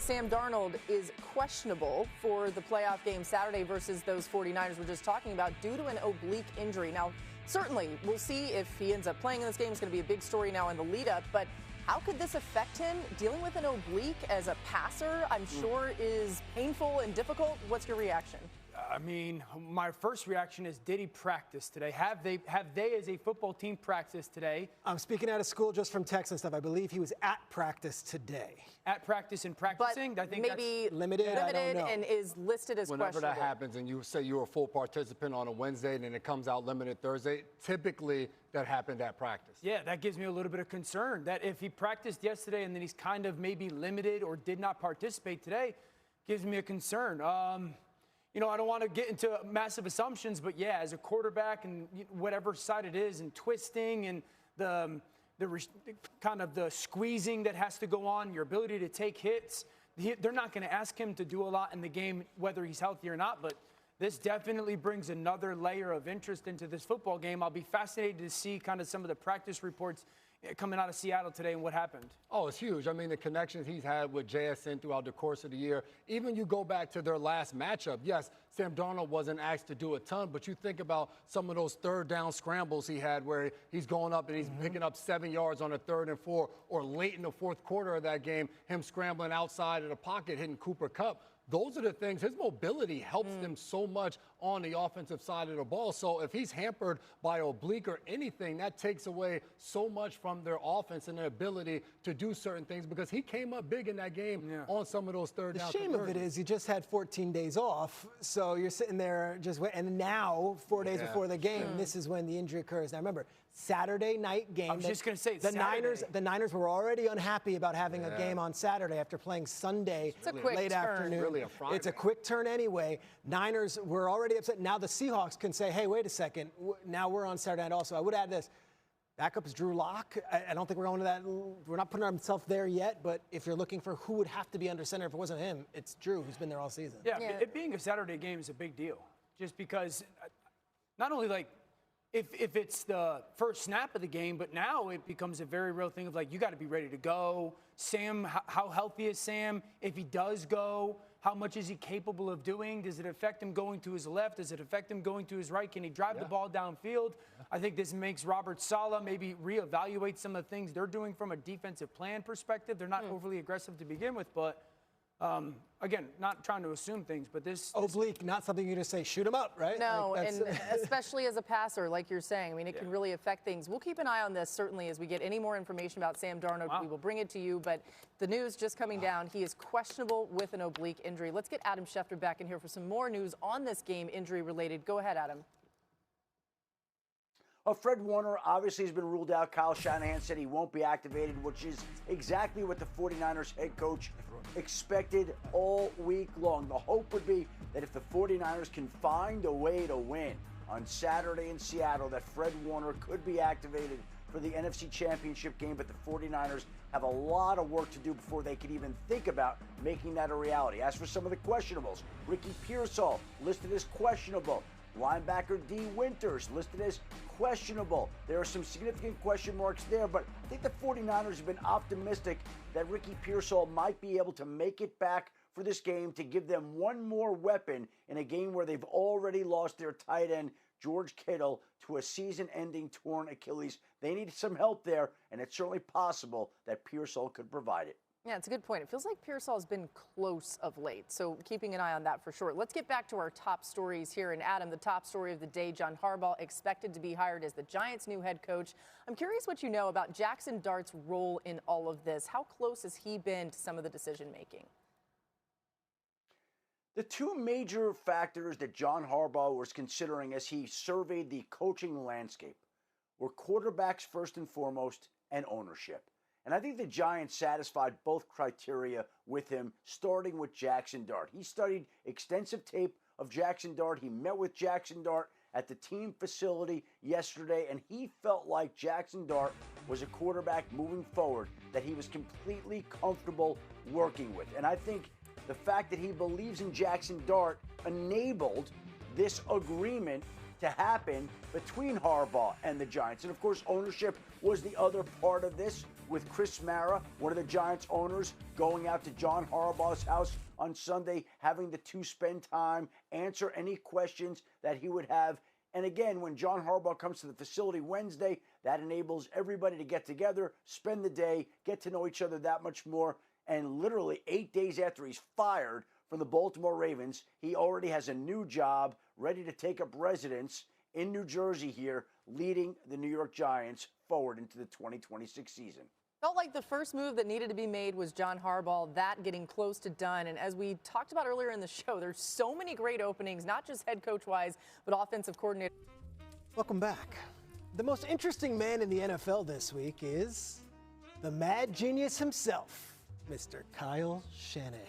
Sam Darnold is questionable for the playoff game Saturday versus those 49ers we're just talking about due to an oblique injury. Now, certainly, we'll see if he ends up playing in this game. It's going to be a big story now in the lead-up, but how could this affect him? Dealing with an oblique as a passer, I'm sure, is painful and difficult. What's your reaction? I mean, my first reaction is, did he practice today? Have they as a football team practiced today? I'm speaking out of school just from text and stuff. I believe he was at practice today. At practice and practicing? But I think maybe that's limited I don't know. And is listed as Whenever questionable. that happens and you say you're a full participant on a Wednesday and then it comes out limited Thursday, typically that happened at practice. Yeah, that gives me a little bit of concern that if he practiced yesterday and then he's kind of maybe limited or did not participate today, gives me a concern. You know, I don't want to get into massive assumptions, but yeah, as a quarterback and whatever side it is and twisting and the kind of the squeezing that has to go on, your ability to take hits, they're not going to ask him to do a lot in the game, whether he's healthy or not, but this definitely brings another layer of interest into this football game. I'll be fascinated to see kind of some of the practice reports coming out of Seattle today and what happened. Oh, it's huge. I mean, the connections he's had with JSN throughout the course of the year. Even you go back to their last matchup. Yes, Sam Darnold wasn't asked to do a ton, but you think about some of those third down scrambles he had where he's going up and he's picking up 7 yards on a 3rd and 4, or late in the fourth quarter of that game, him scrambling outside of the pocket, hitting Cooper Kupp. Those are the things. His mobility helps them so much on the offensive side of the ball. So if he's hampered by oblique or anything, that takes away so much from their offense and their ability to do certain things, because he came up big in that game on some of those third down. The shame of it is you just had 14 days off, so you're sitting there just waiting. And now, 4 days before the game, this is when the injury occurs. Now remember, Saturday night game. I was just going to say, the Niners were already unhappy about having a game on Saturday after playing Sunday late afternoon. Really a Friday. It's a quick turn anyway. Niners were already upset. Now the Seahawks can say, hey, wait a second. Now we're on Saturday night also. I would add this. Backup is Drew Lock. I don't think we're going to that. We're not putting ourselves there yet, but if you're looking for who would have to be under center if it wasn't him, it's Drew, who's been there all season. Yeah, it being a Saturday game is a big deal, just because not only like if it's the first snap of the game, but now it becomes a very real thing of like, you got to be ready to go. Sam, how healthy is Sam? If he does go, how much is he capable of doing? Does it affect him going to his left? Does it affect him going to his right? Can he drive the ball downfield? I think this makes Robert Saleh maybe reevaluate some of the things they're doing from a defensive plan perspective. They're not overly aggressive to begin with, but again, not trying to assume things, but this oblique, not something you just say, shoot him up, right? No, like and especially as a passer, like you're saying. I mean, it can really affect things. We'll keep an eye on this, certainly, as we get any more information about Sam Darnold. We will bring it to you, but the news just coming down, he is questionable with an oblique injury. Let's get Adam Schefter back in here for some more news on this game, injury-related. Go ahead, Adam. Fred Warner obviously has been ruled out. Kyle Shanahan said he won't be activated, which is exactly what the 49ers head coach expected all week long. The hope would be that if the 49ers can find a way to win on Saturday in Seattle, that Fred Warner could be activated for the NFC Championship game, but the 49ers have a lot of work to do before they could even think about making that a reality. As for some of the questionables, Ricky Pearsall listed as questionable. Linebacker D. Winters listed as questionable. There are some significant question marks there, but I think the 49ers have been optimistic that Ricky Pearsall might be able to make it back for this game to give them one more weapon in a game where they've already lost their tight end, George Kittle, to a season-ending torn Achilles. They need some help there, and it's certainly possible that Pearsall could provide it. Yeah, it's a good point. It feels like Pearsall has been close of late, so keeping an eye on that for sure. Let's get back to our top stories here. And Adam, the top story of the day, John Harbaugh expected to be hired as the Giants' new head coach. I'm curious what you know about Jackson Dart's role in all of this. How close has he been to some of the decision-making? The two major factors that John Harbaugh was considering as he surveyed the coaching landscape were quarterbacks first and foremost and ownership. And I think the Giants satisfied both criteria with him, starting with Jackson Dart. He studied extensive tape of Jackson Dart. He met with Jackson Dart at the team facility yesterday, and he felt like Jackson Dart was a quarterback moving forward that he was completely comfortable working with. And I think the fact that he believes in Jackson Dart enabled this agreement to happen between Harbaugh and the Giants. And of course, ownership was the other part of this. with Chris Mara, one of the Giants owners, going out to John Harbaugh's house on Sunday, having the two spend time, answer any questions that he would have. And again, when John Harbaugh comes to the facility Wednesday, that enables everybody to get together, spend the day, get to know each other that much more. And literally 8 days after he's fired from the Baltimore Ravens, he already has a new job ready to take up residence in New Jersey here, leading the New York Giants forward into the 2026 season. Felt like the first move that needed to be made was John Harbaugh, that getting close to done. And as we talked about earlier in the show, there's so many great openings, not just head coach-wise, but offensive coordinator. Welcome back. The most interesting man in the NFL this week is the mad genius himself, Mr. Kyle Shanahan.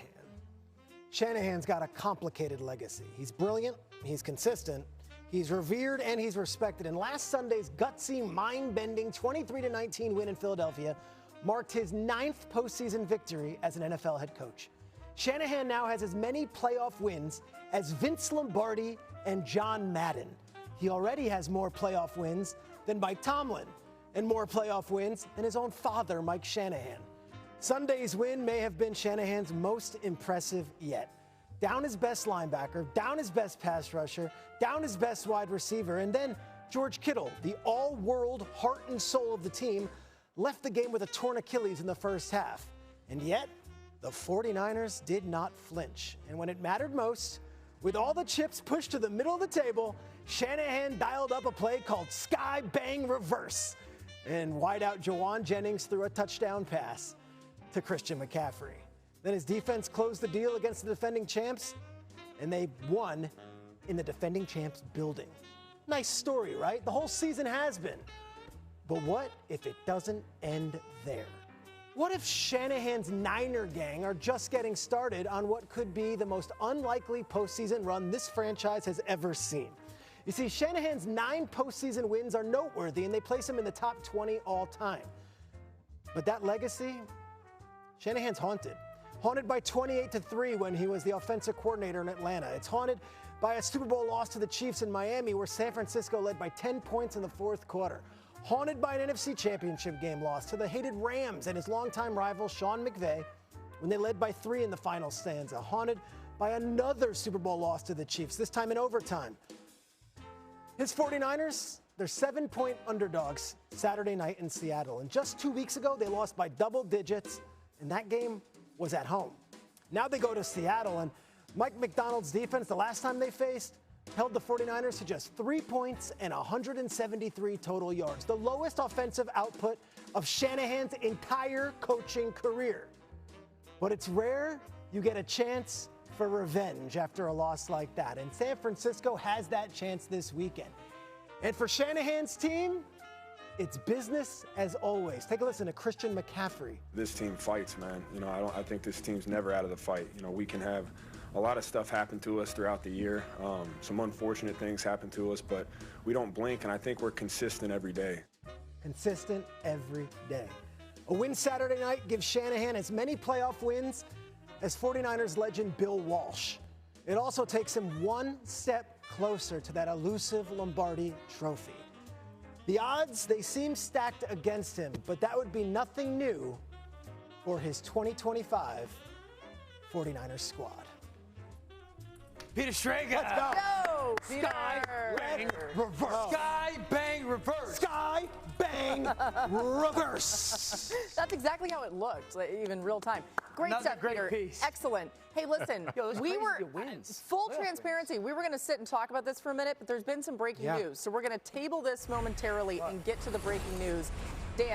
Shanahan's got a complicated legacy. He's brilliant, he's consistent, he's revered, and he's respected. And last Sunday's gutsy, mind-bending 23-19 win in Philadelphia marked his 9th postseason victory as an NFL head coach. Shanahan now has as many playoff wins as Vince Lombardi and John Madden. He already has more playoff wins than Mike Tomlin and more playoff wins than his own father, Mike Shanahan. Sunday's win may have been Shanahan's most impressive yet. Down his best linebacker, down his best pass rusher, down his best wide receiver, and then George Kittle, the all-world heart and soul of the team, left the game with a torn Achilles in the first half. And yet, the 49ers did not flinch. And when it mattered most, with all the chips pushed to the middle of the table, Shanahan dialed up a play called Sky Bang Reverse. And wideout Jawan Jennings threw a touchdown pass to Christian McCaffrey. Then his defense closed the deal against the defending champs, and they won in the defending champs building. Nice story, right? The whole season has been. But what if it doesn't end there? What if Shanahan's Niner gang are just getting started on what could be the most unlikely postseason run this franchise has ever seen? You see, Shanahan's 9 postseason wins are noteworthy, and they place him in the top 20 all time. But that legacy, Shanahan's haunted. Haunted by 28-3 when he was the offensive coordinator in Atlanta. It's haunted by a Super Bowl loss to the Chiefs in Miami, where San Francisco led by 10 points in the fourth quarter. Haunted by an NFC Championship game loss to the hated Rams and his longtime rival Sean McVay when they led by 3 in the final stanza. Haunted by another Super Bowl loss to the Chiefs, this time in overtime. His 49ers, they're 7-point underdogs Saturday night in Seattle. And just 2 weeks ago, they lost by double digits, and that game was at home. Now they go to Seattle, and Mike McDonald's defense, the last time they faced, held the 49ers to just 3 points and 173 total yards, the lowest offensive output of Shanahan's entire coaching career. But it's rare you get a chance for revenge after a loss like that, and San Francisco has that chance this weekend. And for Shanahan's team, it's business as always. Take a listen to Christian McCaffrey. This team fights, man. I think this team's never out of the fight. We can have a lot of stuff happen to us throughout the year. Some unfortunate things happen to us, but we don't blink, and I think we're consistent every day. Consistent every day. A win Saturday night gives Shanahan as many playoff wins as 49ers legend Bill Walsh. It also takes him one step closer to that elusive Lombardi trophy. The odds, they seem stacked against him, but that would be nothing new for his 2025 49ers squad. Peter Schrager. Let's go. Go, Sky bang reverse. Sky bang reverse. Sky bang reverse. That's exactly how it looked, even real time. Great Another stuff, great Peter. piece. Excellent. Hey, listen, we were full transparency. We were going to sit and talk about this for a minute, but there's been some breaking news. So we're going to table this momentarily and get to the breaking news. Dan.